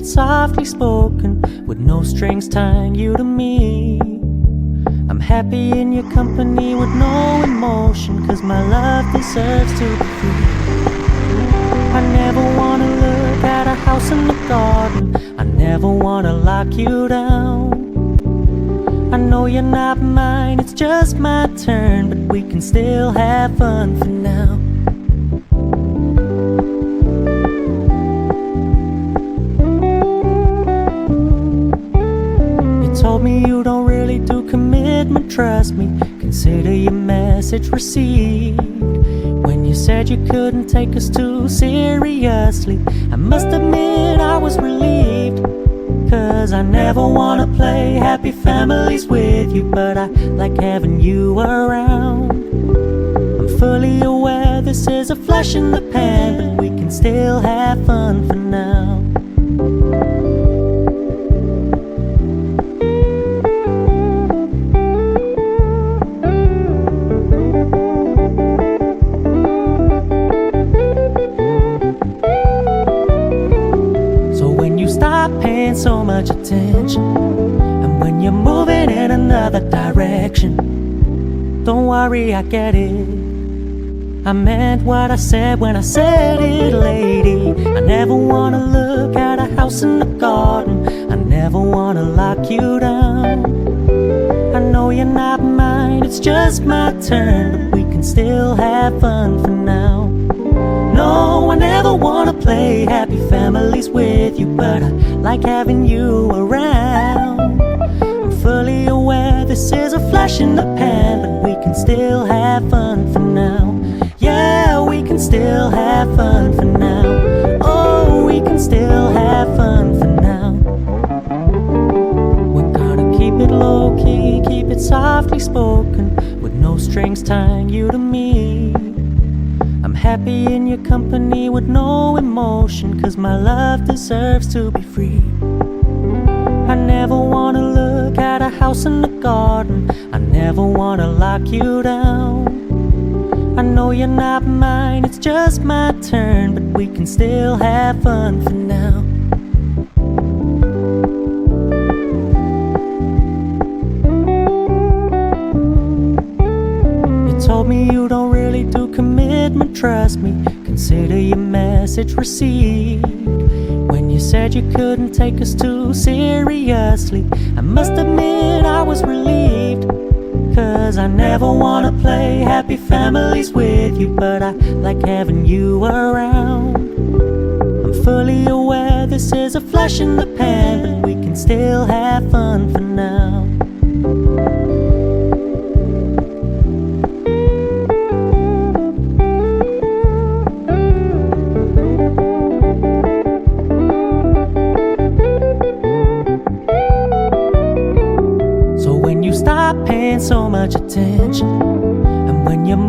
it softly spoken, with no strings tying you to me. I'm happy in your company with no emotion, 'cause my love deserves to be free. I never wanna look at a house in the garden, I never wanna lock you down. I know you're not mine, it's just my turn, but we can still have fun for now. You told me you don't really do commitment, trust me, consider your message received. When you said you couldn't take us too seriously, I must admit I was relieved. 'Cause I never wanna play happy families with you, but I like having you around. I'm fully aware this is a flash in the pan, but we can still have fun for now. Stop paying so much attention, and when you're moving in another direction, don't worry, I get it. I meant what I said when I said it, lady. I never wanna look at a house in the garden, I never wanna lock you down. I know you're not mine, it's just my turn, but we can still have fun for now. No, I never wanna play happy families with you, but I like having you around. I'm fully aware this is a flash in the pan, but we can still have fun for now. Yeah, we can still have fun for now. Oh, we can still have fun for now. We're gonna keep it low-key, keep it softly spoken, with no strings tying you to me. I'm happy in your company with no emotion, 'cause my love deserves to be free. I never wanna look at a house in the garden, I never wanna lock you down. I know you're not mine, it's just my turn, but we can still have fun for now. Told me you don't really do commitment, trust me, consider your message received. When you said you couldn't take us too seriously, I must admit I was relieved. 'Cause I never wanna play happy families with you, but I like having you around. I'm fully aware this is a flash in the pan, but we can still have fun for now. Stop paying so much attention, and when you move